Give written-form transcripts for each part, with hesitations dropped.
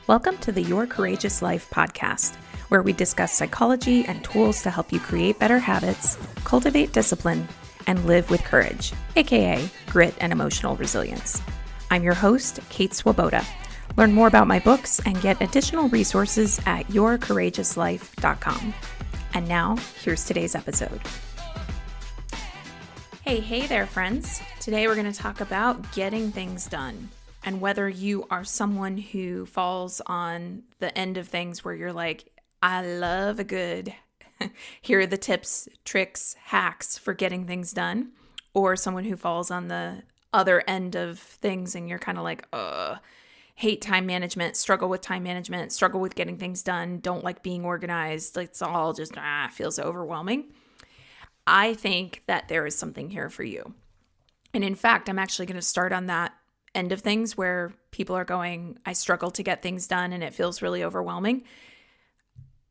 Welcome to the Your Courageous Life podcast, where we discuss psychology and tools to help you create better habits, cultivate discipline, and live with courage, aka grit and emotional resilience. I'm your host, Kate Swoboda. Learn more about my books and get additional resources at yourcourageouslife.com. And now, here's today's episode. Hey there, friends. Today we're going to talk about getting things done and whether you are someone who falls on the end of things where you're like, I love a good, here are the tips, tricks, hacks for getting things done, or someone who falls on the other end of things and you're kind of like, hate time management, struggle with time management, struggle with getting things done, don't like being organized. It's all just feels overwhelming. I think that there is something here for you. And in fact, I'm actually going to start on that end of things where people are going, I struggle to get things done and it feels really overwhelming.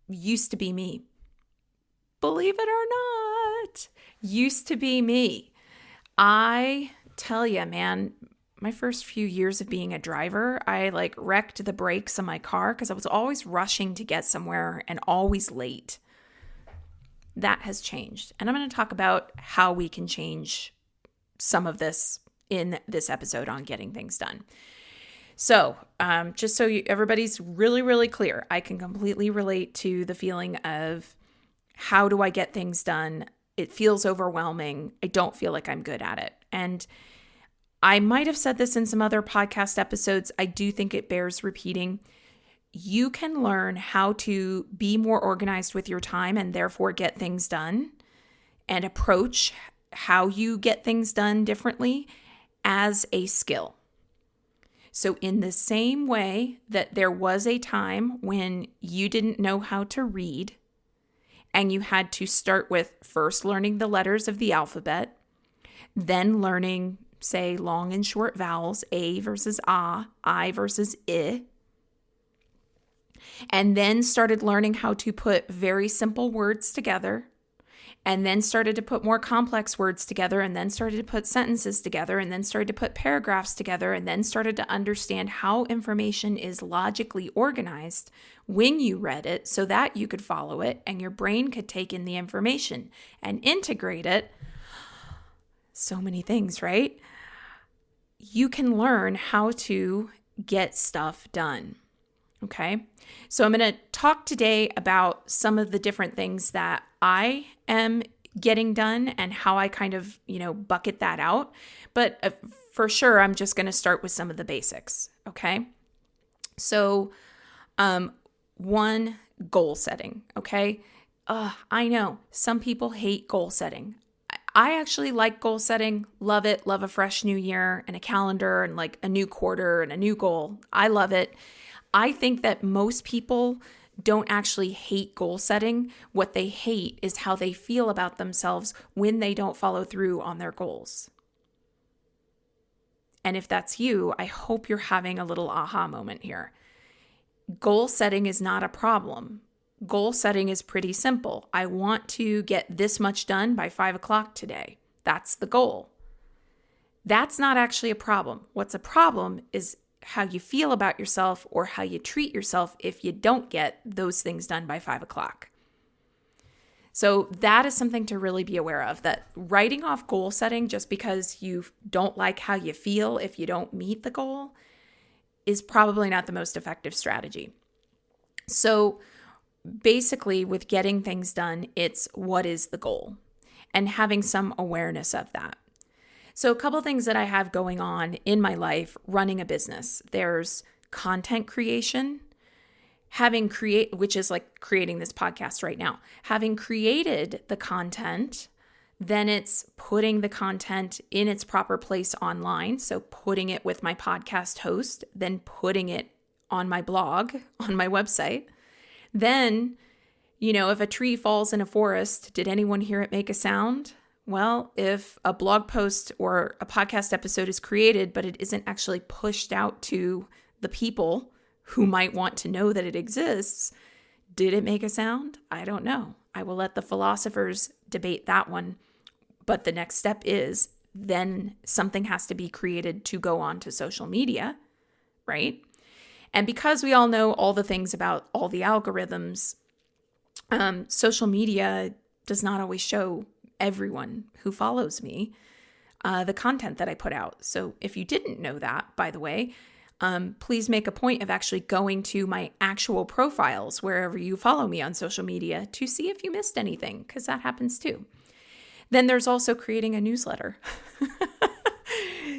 Used to be me. Believe it or not, used to be me. I tell you, man, my first few years of being a driver, I wrecked the brakes on my car because I was always rushing to get somewhere and always late. That has changed. And I'm going to talk about how we can change some of this in this episode on getting things done. So just so everybody's really, really clear, I can completely relate to the feeling of how do I get things done? It feels overwhelming. I don't feel like I'm good at it. And I might have said this in some other podcast episodes. I do think it bears repeating. You can learn how to be more organized with your time and therefore get things done and approach how you get things done differently as a skill. So in the same way that there was a time when you didn't know how to read and you had to start with first learning the letters of the alphabet, then learning, say, long and short vowels, A versus ah, I versus I, and then started learning how to put very simple words together, and then started to put more complex words together, and then started to put sentences together, and then started to put paragraphs together, and then started to understand how information is logically organized when you read it so that you could follow it and your brain could take in the information and integrate it. So many things, right? You can learn how to get stuff done. Okay, so I'm going to talk today about some of the different things that I am getting done and how I kind of, bucket that out. But for sure, I'm just going to start with some of the basics. Okay, so one, goal setting. Okay, I know some people hate goal setting. I actually like goal setting, love it, love a fresh new year and a calendar and like a new quarter and a new goal. I love it. I think that most people don't actually hate goal setting. What they hate is how they feel about themselves when they don't follow through on their goals. And if that's you, I hope you're having a little aha moment here. Goal setting is not a problem. Goal setting is pretty simple. I want to get this much done by 5 o'clock today. That's the goal. That's not actually a problem. What's a problem is how you feel about yourself or how you treat yourself if you don't get those things done by 5 o'clock. So that is something to really be aware of, that writing off goal setting just because you don't like how you feel if you don't meet the goal is probably not the most effective strategy. So basically with getting things done, it's what is the goal and having some awareness of that. So a couple things that I have going on in my life running a business. There's content creation, which is like creating this podcast right now. Having created the content, then it's putting the content in its proper place online. So putting it with my podcast host, then putting it on my blog, on my website. Then, if a tree falls in a forest, did anyone hear it make a sound? Well, if a blog post or a podcast episode is created, but it isn't actually pushed out to the people who might want to know that it exists, did it make a sound? I don't know. I will let the philosophers debate that one. But the next step is then something has to be created to go on to social media, right? And because we all know all the things about all the algorithms, social media does not always show everyone who follows me the content that I put out. So if you didn't know that, by the way, please make a point of actually going to my actual profiles wherever you follow me on social media to see if you missed anything, because that happens too. Then there's also creating a newsletter.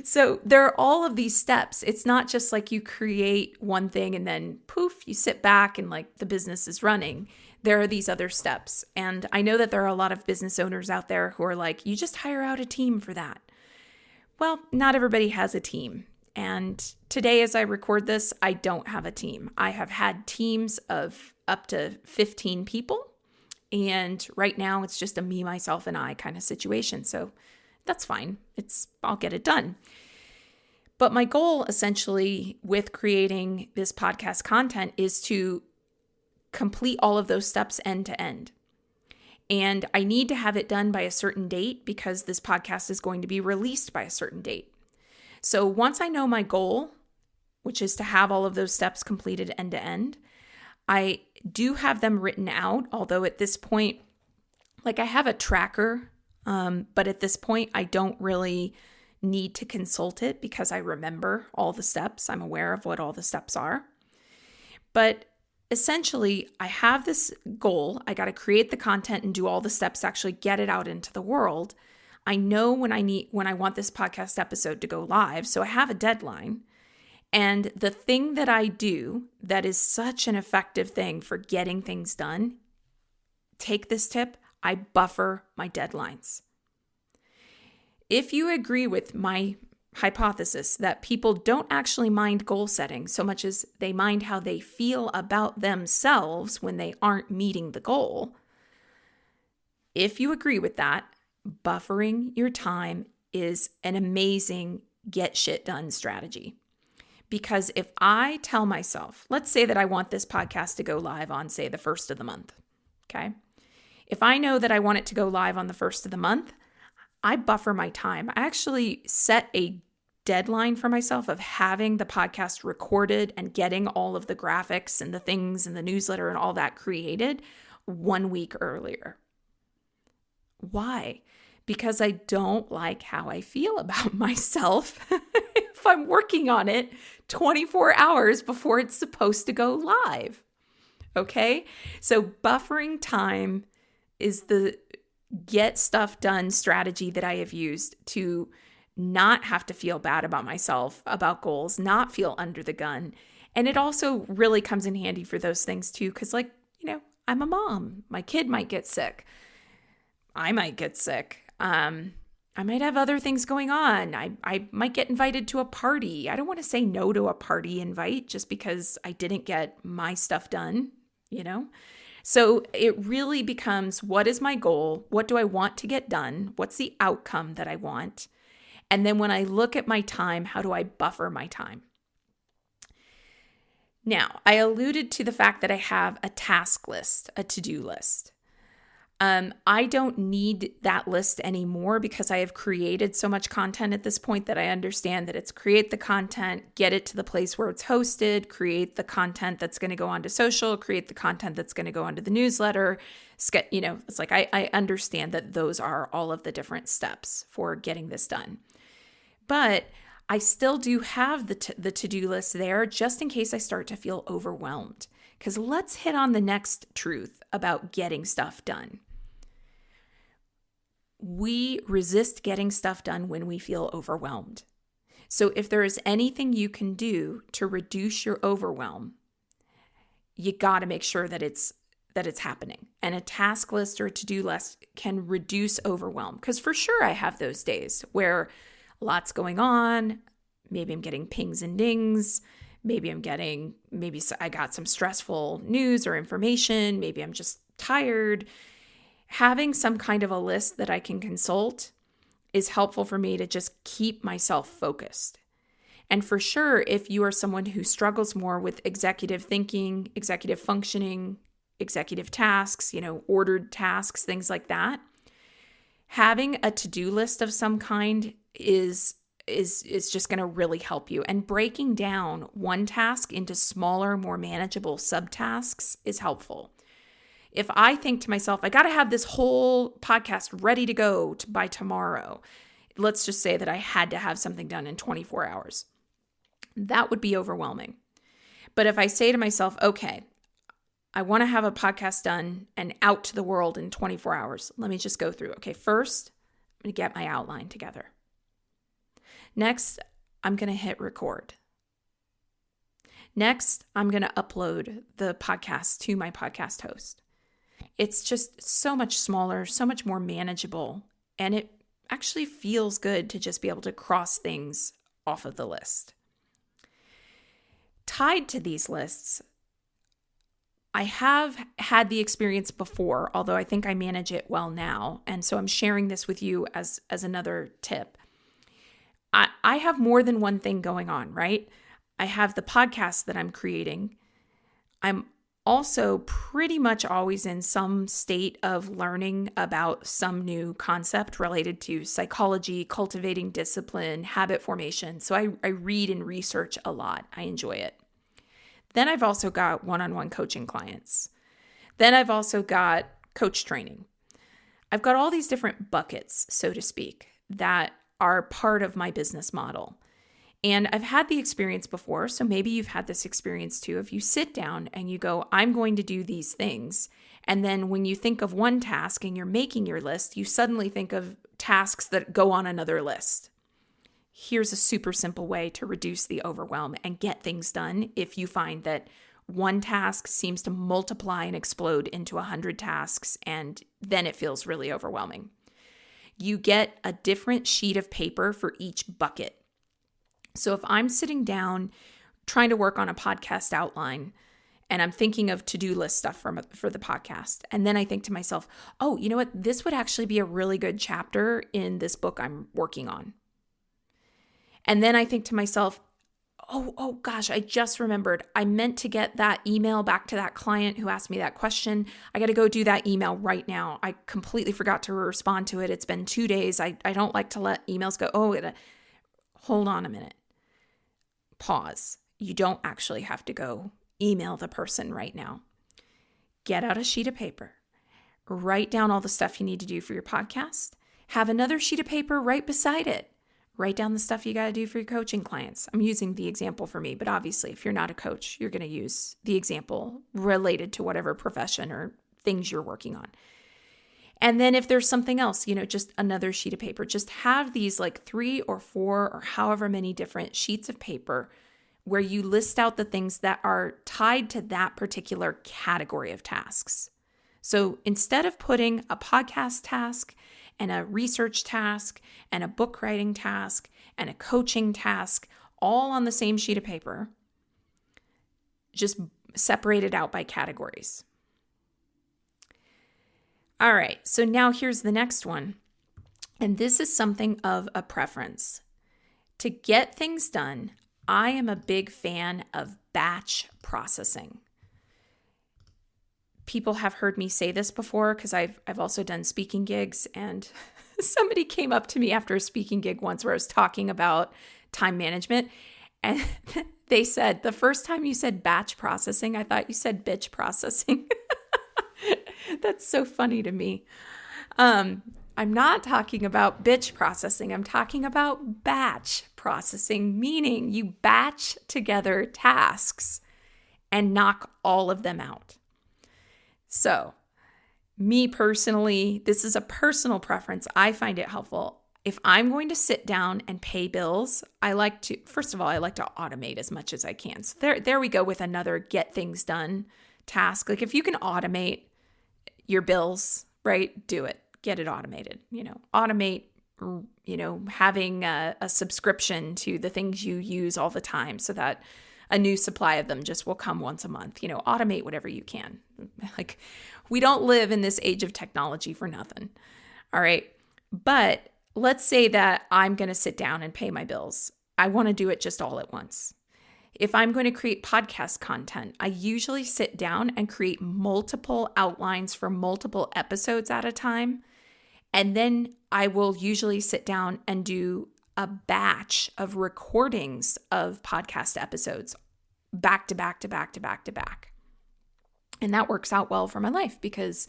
So there are all of these steps. It's not just like you create one thing and then poof, you sit back and like the business is running. There are these other steps. And I know that there are a lot of business owners out there who are like, you just hire out a team for that. Well, not everybody has a team. And today, as I record this, I don't have a team. I have had teams of up to 15 people. And right now it's just a me, myself, and I kind of situation. So that's fine. I'll get it done. But my goal essentially with creating this podcast content is to complete all of those steps end to end. And I need to have it done by a certain date because this podcast is going to be released by a certain date. So once I know my goal, which is to have all of those steps completed end to end, I do have them written out, although at this point, like I have a tracker, but at this point, I don't really need to consult it because I remember all the steps. I'm aware of what all the steps are. But essentially, I have this goal. I got to create the content and do all the steps to actually get it out into the world. I know when I want this podcast episode to go live, so I have a deadline. And the thing that I do that is such an effective thing for getting things done, take this tip, I buffer my deadlines. If you agree with my hypothesis that people don't actually mind goal setting so much as they mind how they feel about themselves when they aren't meeting the goal, if you agree with that, buffering your time is an amazing get shit done strategy. Because if I tell myself, let's say that I want this podcast to go live on, say, the first of the month, okay? If I know that I want it to go live on the first of the month, I buffer my time. I actually set a deadline for myself of having the podcast recorded and getting all of the graphics and the things and the newsletter and all that created 1 week earlier. Why? Because I don't like how I feel about myself if I'm working on it 24 hours before it's supposed to go live. Okay? So buffering time is the get stuff done strategy that I have used to not have to feel bad about myself, about goals, not feel under the gun. And it also really comes in handy for those things too, because I'm a mom. My kid might get sick. I might get sick. I might have other things going on. I might get invited to a party. I don't want to say no to a party invite just because I didn't get my stuff done, So it really becomes, what is my goal? What do I want to get done? What's the outcome that I want? And then when I look at my time, how do I buffer my time? Now, I alluded to the fact that I have a task list, a to-do list. I don't need that list anymore because I have created so much content at this point that I understand that it's create the content, get it to the place where it's hosted, create the content that's going to go onto social, create the content that's going to go onto the newsletter. It's like I understand that those are all of the different steps for getting this done. But I still do have the to-do list there just in case I start to feel overwhelmed. Because let's hit on the next truth about getting stuff done. We resist getting stuff done when we feel overwhelmed. So if there is anything you can do to reduce your overwhelm, you got to make sure that it's happening. And a task list or a to-do list can reduce overwhelm. Because for sure I have those days where lots going on. Maybe I'm getting pings and dings. Maybe I got some stressful news or information. Maybe I'm just tired. Having some kind of a list that I can consult is helpful for me to just keep myself focused. And for sure, if you are someone who struggles more with executive thinking, executive functioning, executive tasks, ordered tasks, things like that, having a to-do list of some kind is is just going to really help you. And breaking down one task into smaller, more manageable subtasks is helpful. If I think to myself, I got to have this whole podcast ready to go by tomorrow, let's just say that I had to have something done in 24 hours. That would be overwhelming. But if I say to myself, okay, I want to have a podcast done and out to the world in 24 hours. Let me just go through. Okay, first, I'm going to get my outline together. Next, I'm going to hit record. Next, I'm going to upload the podcast to my podcast host. It's just so much smaller, so much more manageable, and it actually feels good to just be able to cross things off of the list. Tied to these lists, I have had the experience before, although I think I manage it well now, and so I'm sharing this with you as another tip. I have more than one thing going on, right? I have the podcast that I'm creating. I'm also pretty much always in some state of learning about some new concept related to psychology, cultivating discipline, habit formation. So I read and research a lot. I enjoy it. Then I've also got one-on-one coaching clients. Then I've also got coach training. I've got all these different buckets, so to speak, that are part of my business model. And I've had the experience before, so maybe you've had this experience too. If you sit down and you go, I'm going to do these things, and then when you think of one task and you're making your list, you suddenly think of tasks that go on another list. Here's a super simple way to reduce the overwhelm and get things done if you find that one task seems to multiply and explode into 100 tasks, and then it feels really overwhelming. You get a different sheet of paper for each bucket. So if I'm sitting down trying to work on a podcast outline and I'm thinking of to-do list stuff for the podcast, and then I think to myself, oh, you know what? This would actually be a really good chapter in this book I'm working on. And then I think to myself, oh gosh, I just remembered. I meant to get that email back to that client who asked me that question. I got to go do that email right now. I completely forgot to respond to it. It's been 2 days. I don't like to let emails go. Hold on a minute. Pause. You don't actually have to go email the person right now. Get out a sheet of paper. Write down all the stuff you need to do for your podcast. Have another sheet of paper right beside it. Write down the stuff you got to do for your coaching clients. I'm using the example for me, but obviously if you're not a coach, you're going to use the example related to whatever profession or things you're working on. And then if there's something else, just another sheet of paper. Just have these like 3 or 4 or however many different sheets of paper where you list out the things that are tied to that particular category of tasks. So instead of putting a podcast task and a research task and a book writing task and a coaching task all on the same sheet of paper, just separate it out by categories. All right, so now here's the next one. And this is something of a preference. To get things done, I am a big fan of batch processing. People have heard me say this before because I've also done speaking gigs, and somebody came up to me after a speaking gig once where I was talking about time management, and they said, the first time you said batch processing, I thought you said bitch processing. That's so funny to me. I'm not talking about bitch processing. I'm talking about batch processing, meaning you batch together tasks and knock all of them out. So, me personally, this is a personal preference. I find it helpful. If I'm going to sit down and pay bills, first of all, I like to automate as much as I can. So there we go with another get things done task. Like if you can automate your bills, right? Do it. Get it automated. Automate, having a subscription to the things you use all the time so that a new supply of them just will come once a month. Automate whatever you can. Like, we don't live in this age of technology for nothing. All right. But let's say that I'm going to sit down and pay my bills. I want to do it just all at once. If I'm going to create podcast content, I usually sit down and create multiple outlines for multiple episodes at a time. And then I will usually sit down and do a batch of recordings of podcast episodes back to back to back to back to back. And that works out well for my life because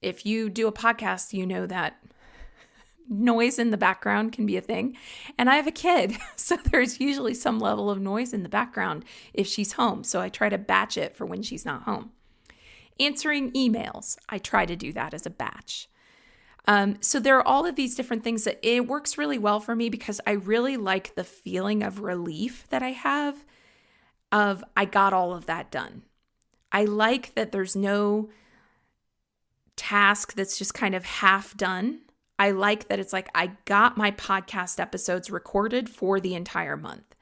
if you do a podcast, you know that noise in the background can be a thing. And I have a kid, so there's usually some level of noise in the background if she's home. So I try to batch it for when she's not home. Answering emails, I try to do that as a batch. So there are all of these different things that it works really well for me because I really like the feeling of relief that I have of I got all of that done. I like that there's no task that's just kind of half done. I like that it's like I got my podcast episodes recorded for the entire month.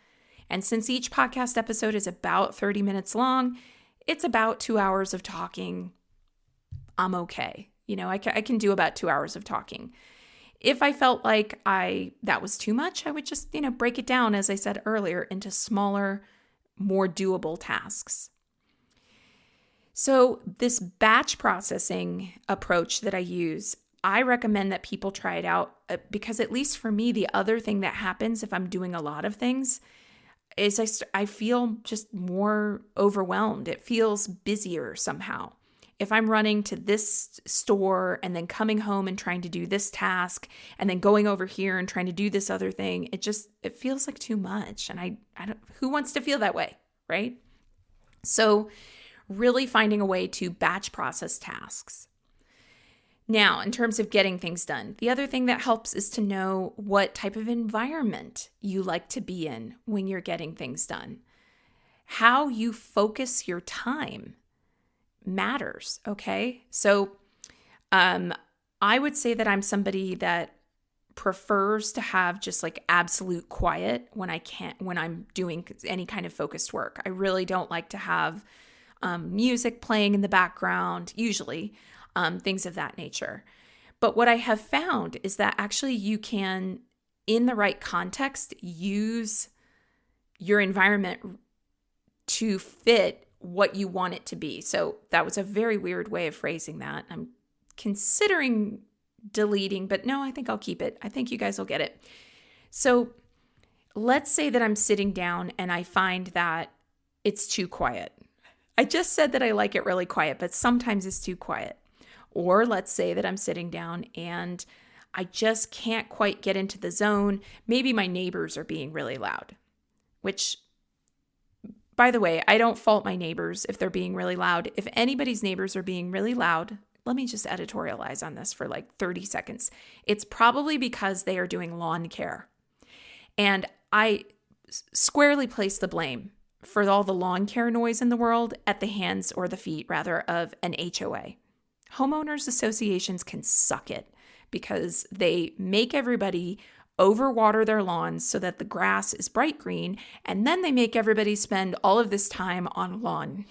And since each podcast episode is about 30 minutes long, it's about 2 hours of talking. I'm okay. I can do about 2 hours of talking. If I felt like that was too much, I would just, break it down, as I said earlier, into smaller, more doable tasks. So this batch processing approach that I use, I recommend that people try it out because at least for me, the other thing that happens if I'm doing a lot of things is I feel just more overwhelmed. It feels busier somehow. If I'm running to this store and then coming home and trying to do this task and then going over here and trying to do this other thing, it feels like too much. And I don't, who wants to feel that way, right? So really finding a way to batch process tasks. Now, in terms of getting things done, the other thing that helps is to know what type of environment you like to be in when you're getting things done. How you focus your time matters, okay? So I would say that I'm somebody that prefers to have just like absolute quiet when I'm doing any kind of focused work. I really don't like to have music playing in the background, usually. Things of that nature. But what I have found is that actually you can, in the right context, use your environment to fit what you want it to be. So that was a very weird way of phrasing that. I'm considering deleting, but no, I think I'll keep it. I think you guys will get it. So let's say that I'm sitting down and I find that it's too quiet. I just said that I like it really quiet, but sometimes it's too quiet. Or let's say that I'm sitting down and I just can't quite get into the zone. Maybe my neighbors are being really loud, which, by the way, I don't fault my neighbors if they're being really loud. If anybody's neighbors are being really loud, let me just editorialize on this for like 30 seconds. It's probably because they are doing lawn care. And I squarely place the blame for all the lawn care noise in the world at the hands, or the feet rather, of an HOA. Homeowners associations can suck it because they make everybody overwater their lawns so that the grass is bright green, and then they make everybody spend all of this time on lawn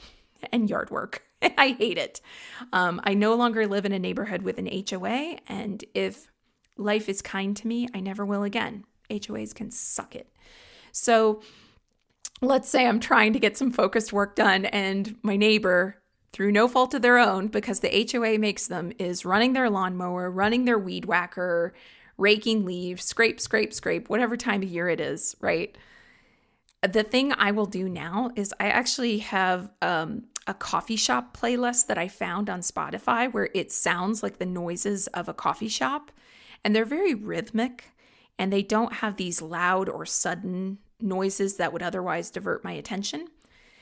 and yard work. I hate it. I no longer live in a neighborhood with an HOA, and if life is kind to me, I never will again. HOAs can suck it. So let's say I'm trying to get some focused work done, and my neighbor, through no fault of their own, because the HOA makes them, is running their lawnmower, running their weed whacker, raking leaves, scrape, whatever time of year it is, right? The thing I will do now is I actually have a coffee shop playlist that I found on Spotify where it sounds like the noises of a coffee shop, and they're very rhythmic, and they don't have these loud or sudden noises that would otherwise divert my attention.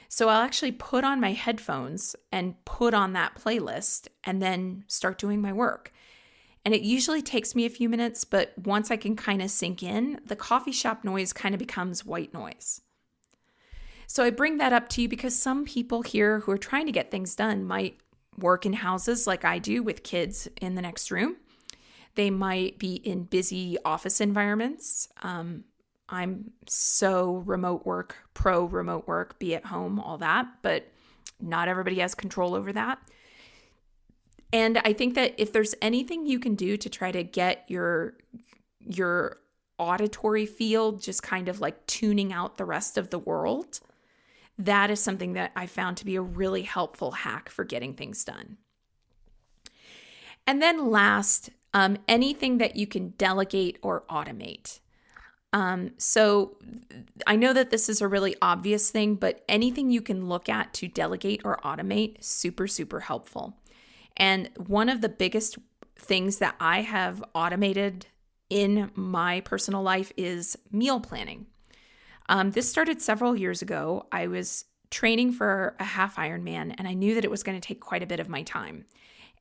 So I'll actually put on my headphones and put on that playlist and then start doing my work. And it usually takes me a few minutes, but once I can kind of sink in, the coffee shop noise kind of becomes white noise. So I bring that up to you because some people here who are trying to get things done might work in houses like I do with kids in the next room. They might be in busy office environments. I'm so pro remote work, be at home, all that, but not everybody has control over that. And I think that if there's anything you can do to try to get your auditory field just kind of like tuning out the rest of the world, that is something that I found to be a really helpful hack for getting things done. And then last, anything that you can delegate or automate. So I know that this is a really obvious thing, but anything you can look at to delegate or automate, super, super helpful. And one of the biggest things that I have automated in my personal life is meal planning. This started several years ago. I was training for a half Ironman, and I knew that it was going to take quite a bit of my time.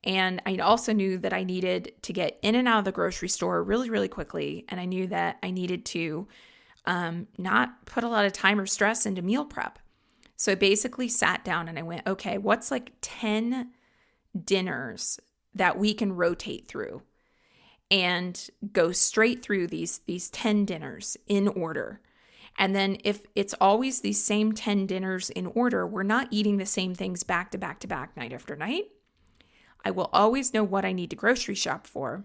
And I also knew that I needed to get in and out of the grocery store really, really quickly. And I knew that I needed to not put a lot of time or stress into meal prep. So I basically sat down and I went, okay, what's like 10 dinners that we can rotate through and go straight through these 10 dinners in order. And then if it's always these same 10 dinners in order, we're not eating the same things back to back to back night after night. I will always know what I need to grocery shop for.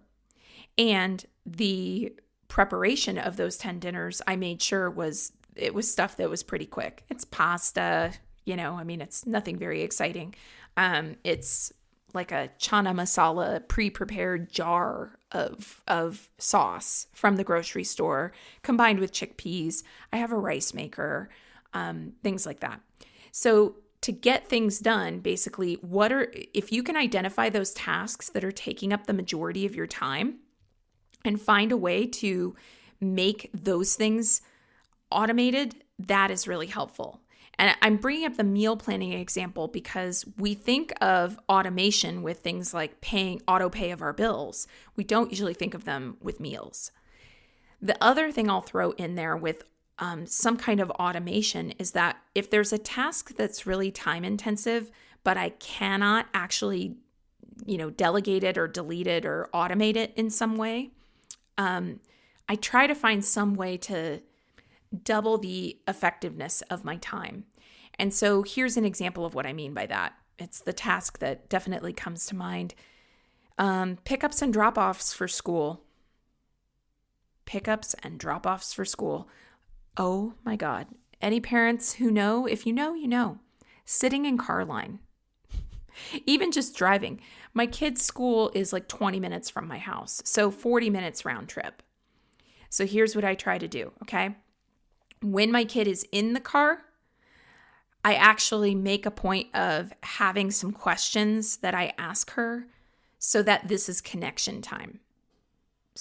And the preparation of those 10 dinners, I made sure it was stuff that was pretty quick. It's pasta, it's nothing very exciting. It's like a chana masala pre-prepared jar of sauce from the grocery store combined with chickpeas. I have a rice maker, things like that. So to get things done, basically, if you can identify those tasks that are taking up the majority of your time and find a way to make those things automated, that is really helpful. And I'm bringing up the meal planning example because we think of automation with things like auto pay of our bills. We don't usually think of them with meals. The other thing I'll throw in there with some kind of automation is that if there's a task that's really time intensive, but I cannot actually, delegate it or delete it or automate it in some way, I try to find some way to double the effectiveness of my time. And so here's an example of what I mean by that. It's the task that definitely comes to mind. Pickups and drop-offs for school. Pickups and drop-offs for school. Oh my God. Any parents who know, if you know, you know. Sitting in car line. Even just driving. My kid's school is like 20 minutes from my house. So 40 minutes round trip. So here's what I try to do, okay? When my kid is in the car, I actually make a point of having some questions that I ask her so that this is connection time.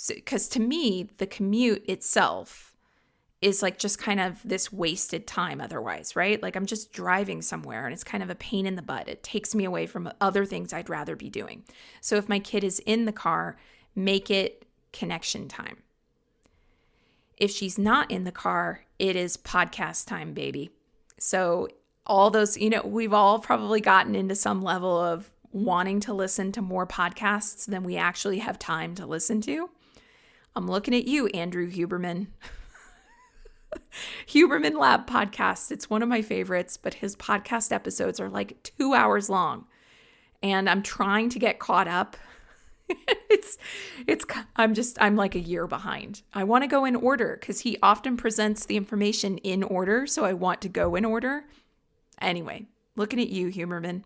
Because to me, the commute itself is like just kind of this wasted time otherwise, right? Like I'm just driving somewhere and it's kind of a pain in the butt. It takes me away from other things I'd rather be doing. So if my kid is in the car, make it connection time. If she's not in the car, it is podcast time, baby. So all those, we've all probably gotten into some level of wanting to listen to more podcasts than we actually have time to listen to. I'm looking at you, Andrew Huberman. Huberman Lab podcast. It's one of my favorites, but his podcast episodes are like 2 hours long. And I'm trying to get caught up. I'm like a year behind. I want to go in order because he often presents the information in order. So I want to go in order. Anyway, looking at you, Huberman.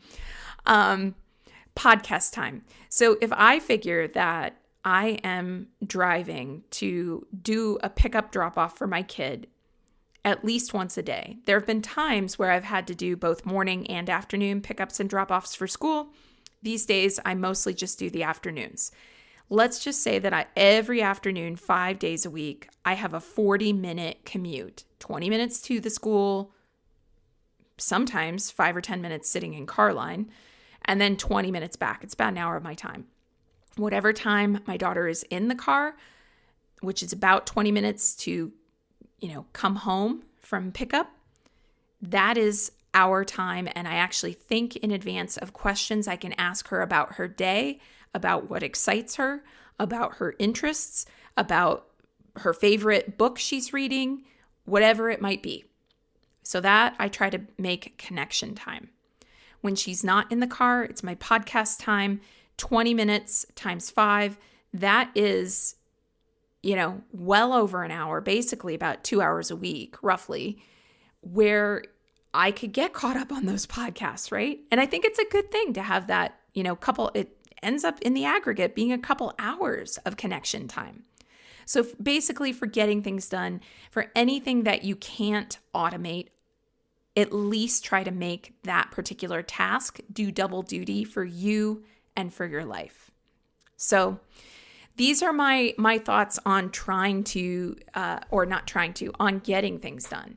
Podcast time. So if I figure that I am driving to do a pickup drop off for my kid at least once a day. There have been times where I've had to do both morning and afternoon pickups and drop offs for school. These days, I mostly just do the afternoons. Let's just say that every afternoon, 5 days a week, I have a 40-minute commute, 20 minutes to the school, sometimes 5 or 10 minutes sitting in car line, and then 20 minutes back. It's about an hour of my time. Whatever time my daughter is in the car, which is about 20 minutes to, come home from pickup, that is our time. And I actually think in advance of questions I can ask her about her day, about what excites her, about her interests, about her favorite book she's reading, whatever it might be. So that I try to make connection time. When she's not in the car, it's my podcast time. 20 minutes times 5, that is, well over an hour, basically about 2 hours a week, roughly, where I could get caught up on those podcasts, right? And I think it's a good thing to have that, it ends up in the aggregate being a couple hours of connection time. So basically, for getting things done, for anything that you can't automate, at least try to make that particular task do double duty for you and for your life. So these are my thoughts on trying to, or not trying to, on getting things done.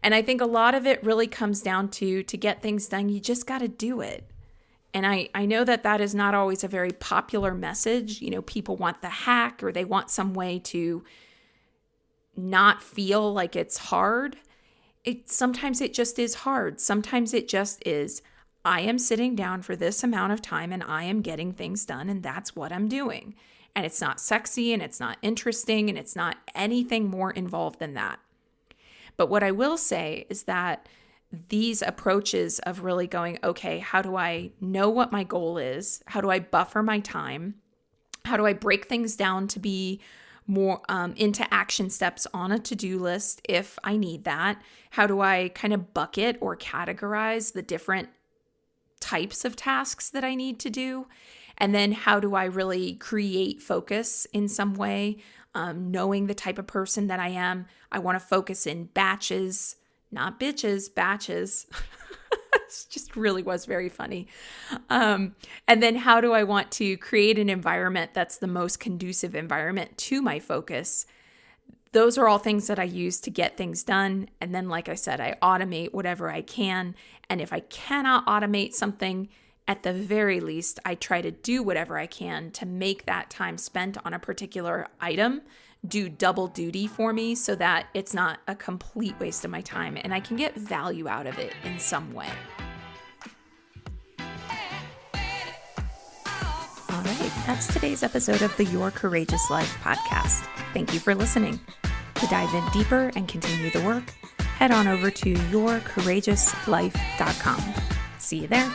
And I think a lot of it really comes down to get things done, you just got to do it. And I know that is not always a very popular message. You know, people want the hack, or they want some way to not feel like it's hard. Sometimes it just is hard. Sometimes it just is, I am sitting down for this amount of time and I am getting things done, and that's what I'm doing. And it's not sexy, and it's not interesting, and it's not anything more involved than that. But what I will say is that these approaches of really going, okay, how do I know what my goal is? How do I buffer my time? How do I break things down to be more into action steps on a to-do list if I need that? How do I kind of bucket or categorize the different types of tasks that I need to do? And then how do I really create focus in some way? Knowing the type of person that I am, I want to focus in batches, not bitches, batches. It just really was very funny. And then how do I want to create an environment that's the most conducive environment to my focus? Those are all things that I use to get things done. And then, like I said, I automate whatever I can. And if I cannot automate something, at the very least, I try to do whatever I can to make that time spent on a particular item do double duty for me, so that it's not a complete waste of my time and I can get value out of it in some way. All right, that's today's episode of the Your Courageous Life podcast. Thank you for listening. To dive in deeper and continue the work, head on over to yourcourageouslife.com. See you there.